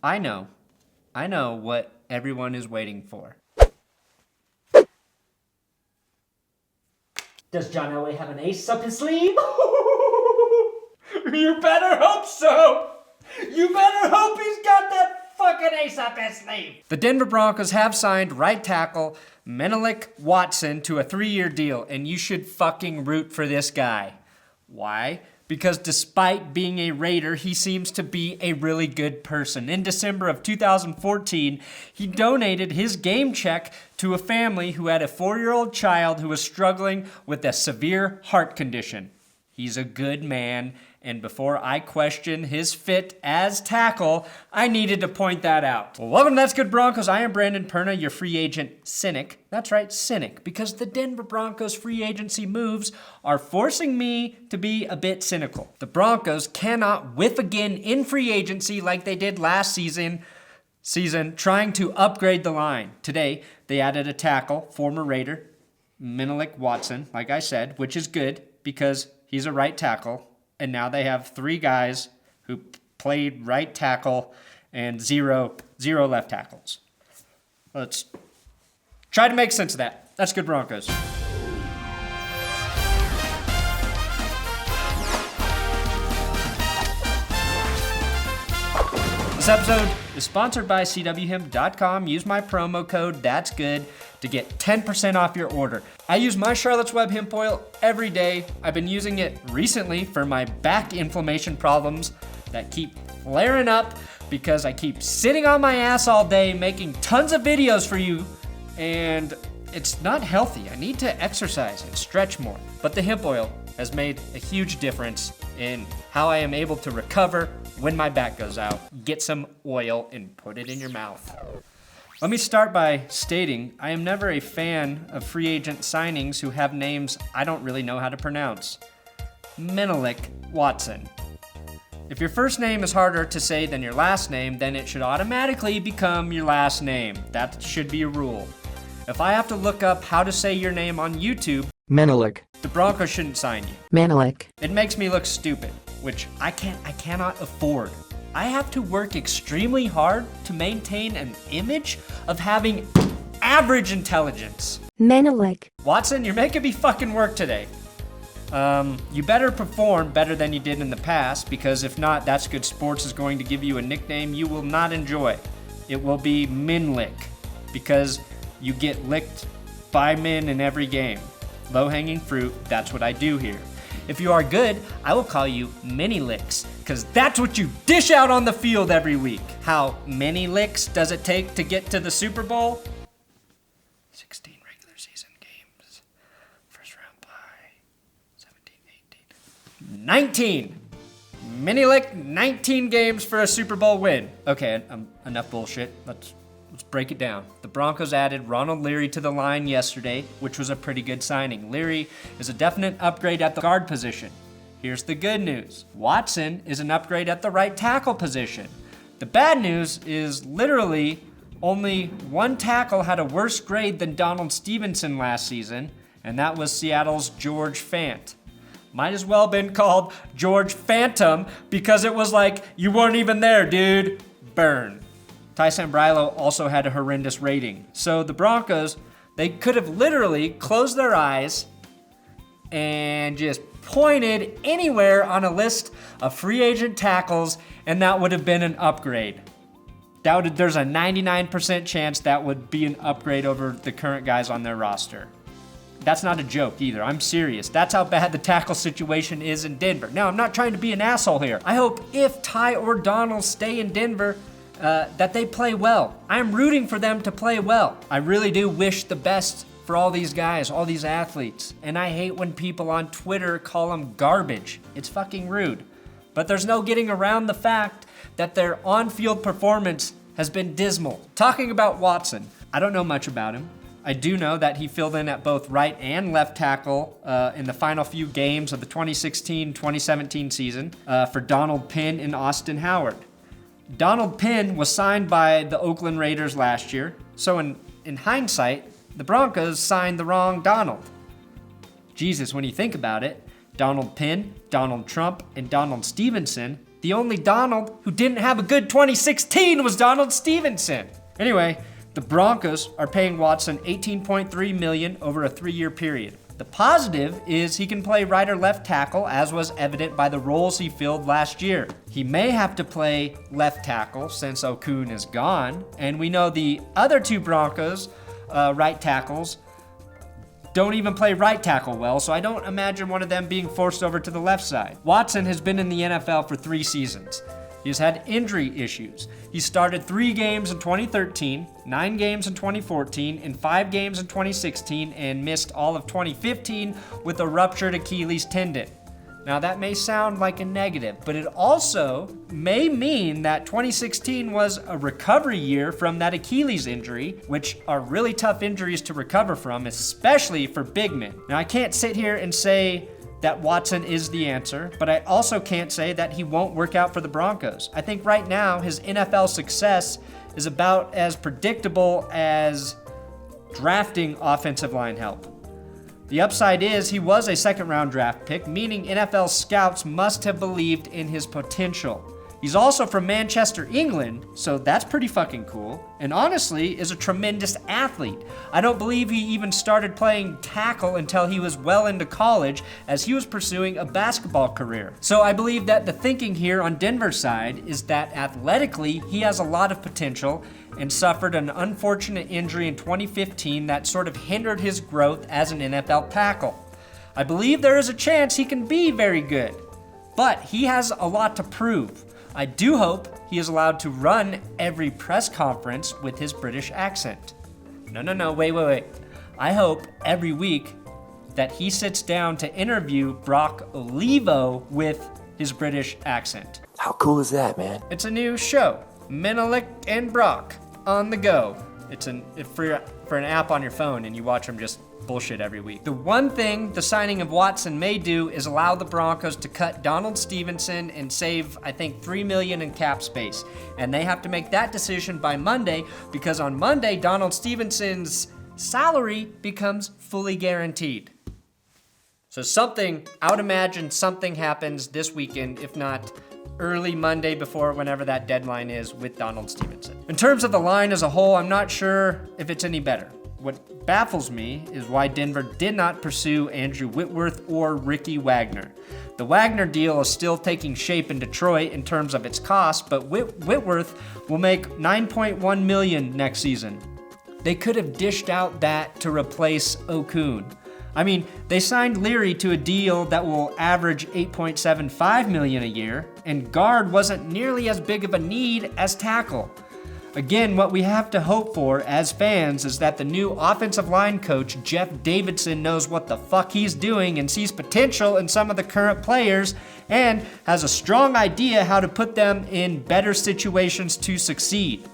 I know what everyone is waiting for. Does John Elway have an ace up his sleeve? You better hope so! You better hope he's got that fucking ace up his sleeve! The Denver Broncos have signed right tackle Menelik Watson to a 3-year deal, and you should fucking root for this guy. Why? Because despite being a Raider, he seems to be a really good person. In December of 2014, he donated his game check to a family who had a 4-year-old child who was struggling with a severe heart condition. He's a good man, and before I question his fit as tackle, I needed to point that out. Well, welcome to That's Good Broncos. I am Brandon Perna, your free agent cynic. That's right, cynic, because the Denver Broncos free agency moves are forcing me to be a bit cynical. The Broncos cannot whiff again in free agency like they did last season trying to upgrade the line. Today, they added a tackle, former Raider, Menelik Watson, like I said, which is good because he's a right tackle. And now they have 3 guys who played right tackle and zero left tackles. Let's try to make sense of that. That's Good Broncos. This episode is sponsored by CWHim.com. Use my promo code ThatsGood to get 10% off your order. I use my Charlotte's Web hemp oil every day. I've been using it recently for my back inflammation problems that keep flaring up because I keep sitting on my ass all day making tons of videos for you, and it's not healthy. I need to exercise and stretch more. But the hemp oil has made a huge difference in how I am able to recover when my back goes out. Get some oil and put it in your mouth. Let me start by stating I am never a fan of free agent signings who have names I don't really know how to pronounce. Menelik Watson. If your first name is harder to say than your last name, then it should automatically become your last name. That should be a rule. If I have to look up how to say your name on YouTube, Menelik. the Broncos shouldn't sign you. Menelik. It makes me look stupid, which I cannot afford. I have to work extremely hard to maintain an image of having average intelligence. Menelik. Watson, you're making me fucking work today. You better perform better than you did in the past, because if not, That's Good Sports is going to give you a nickname you will not enjoy. It will be Minlick, because you get licked by men in every game. Low-hanging fruit, that's what I do here. If you are good, I will call you Mini Licks, because that's what you dish out on the field every week. How many licks does it take to get to the Super Bowl? 16 regular season games. First round bye. 17, 18. 19! Mini Lick, 19 games for a Super Bowl win. Okay, enough bullshit. Let's break it down. The Broncos added Ronald Leary to the line yesterday, which was a pretty good signing. Leary is a definite upgrade at the guard position. Here's the good news. Watson is an upgrade at the right tackle position. The bad news is literally only one tackle had a worse grade than Donald Stephenson last season, and that was Seattle's George Fant. Might as well have been called George Phantom because it was like, you weren't even there, dude. Burn. Ty Sambrailo also had a horrendous rating. So the Broncos, they could have literally closed their eyes and just pointed anywhere on a list of free agent tackles, and that would have been an upgrade. There's a 99% chance that would be an upgrade over the current guys on their roster. That's not a joke either. I'm serious. That's how bad the tackle situation is in Denver. Now, I'm not trying to be an asshole here. I hope if Ty or Donald stay in Denver, that they play well. I'm rooting for them to play well. I really do wish the best for all these guys, all these athletes. And I hate when people on Twitter call them garbage. It's fucking rude. But there's no getting around the fact that their on-field performance has been dismal. Talking about Watson, I don't know much about him. I do know that he filled in at both right and left tackle in the final few games of the 2016-2017 season for Donald Penn and Austin Howard. Donald Penn was signed by the Oakland Raiders last year, so in hindsight, the Broncos signed the wrong Donald. Jesus, when you think about it, Donald Penn, Donald Trump, and Donald Stephenson The only Donald who didn't have a good 2016 was Donald Stephenson. Anyway, the Broncos are paying Watson $18.3 million over a 3-year period. The positive is he can play right or left tackle, as was evident by the roles he filled last year. He may have to play left tackle since Okung is gone, and we know the other two Broncos right tackles don't even play right tackle well, so I don't imagine one of them being forced over to the left side. Watson has been in the NFL for 3 seasons. He has had injury issues. He started 3 games in 2013, 9 games in 2014, and 5 games in 2016, and missed all of 2015 with a ruptured Achilles tendon. Now that may sound like a negative, but it also may mean that 2016 was a recovery year from that Achilles injury, which are really tough injuries to recover from, especially for big men. Now I can't sit here and say that Watson is the answer, but I also can't say that he won't work out for the Broncos. I think right now his NFL success is about as predictable as drafting offensive line help. The upside is he was a 2nd-round draft pick, meaning NFL scouts must have believed in his potential. He's also from Manchester, England, so that's pretty fucking cool, and honestly is a tremendous athlete. I don't believe he even started playing tackle until he was well into college, as he was pursuing a basketball career. So I believe that the thinking here on Denver's side is that athletically he has a lot of potential and suffered an unfortunate injury in 2015 that sort of hindered his growth as an NFL tackle. I believe there is a chance he can be very good, but he has a lot to prove. I do hope he is allowed to run every press conference with his British accent. No, wait. I hope every week that he sits down to interview Brock Olivo with his British accent. How cool is that, man? It's a new show, Menelik and Brock, on the go. It's for an app on your phone, and you watch them just bullshit every week. The one thing the signing of Watson may do is allow the Broncos to cut Donald Stephenson and save, I think, $3 million in cap space. And they have to make that decision by Monday, because on Monday, Donald Stephenson's salary becomes fully guaranteed. So I would imagine something happens this weekend, if not early Monday before whenever that deadline is with Donald Stephenson. In terms of the line as a whole, I'm not sure if it's any better. What baffles me is why Denver did not pursue Andrew Whitworth or Ricky Wagner. The Wagner deal is still taking shape in Detroit in terms of its cost, but Whitworth will make $9.1 million next season. They could have dished out that to replace Okung. I mean, they signed Leary to a deal that will average $8.75 million a year, and guard wasn't nearly as big of a need as tackle. Again, what we have to hope for as fans is that the new offensive line coach, Jeff Davidson, knows what the fuck he's doing and sees potential in some of the current players and has a strong idea how to put them in better situations to succeed.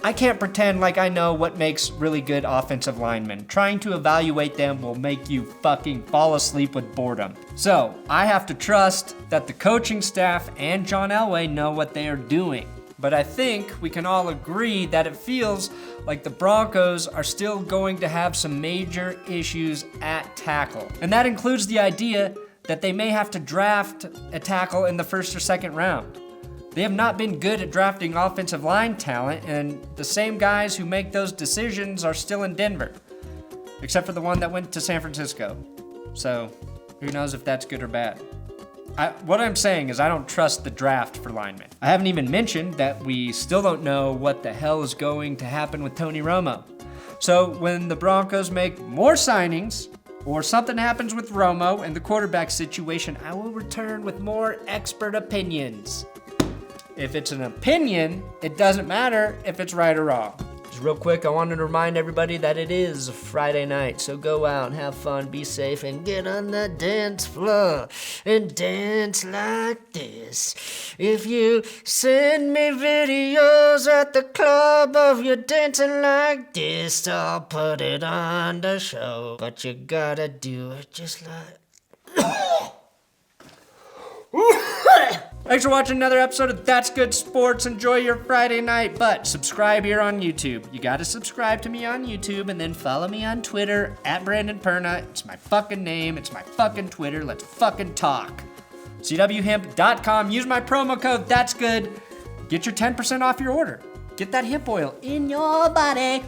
I can't pretend like I know what makes really good offensive linemen. Trying to evaluate them will make you fucking fall asleep with boredom. So, I have to trust that the coaching staff and John Elway know what they are doing. But I think we can all agree that it feels like the Broncos are still going to have some major issues at tackle. And that includes the idea that they may have to draft a tackle in the 1st or 2nd round. They have not been good at drafting offensive line talent, and the same guys who make those decisions are still in Denver, except for the one that went to San Francisco. So, who knows if that's good or bad. What I'm saying is I don't trust the draft for linemen. I haven't even mentioned that we still don't know what the hell is going to happen with Tony Romo. So when the Broncos make more signings, or something happens with Romo and the quarterback situation, I will return with more expert opinions. If it's an opinion, it doesn't matter if it's right or wrong. Just real quick, I wanted to remind everybody that it is Friday night, so go out and have fun, be safe, and get on the dance floor and dance like this. If you send me videos at the club of you dancing like this, I'll put it on the show, but you gotta do it just like... Thanks for watching another episode of That's Good Sports. Enjoy your Friday night, but subscribe here on YouTube. You gotta subscribe to me on YouTube and then follow me on Twitter at Brandin Perna. It's my fucking name. It's my fucking Twitter. Let's fucking talk. CWHemp.com. Use my promo code, That's Good. Get your 10% off your order. Get that hemp oil in your body.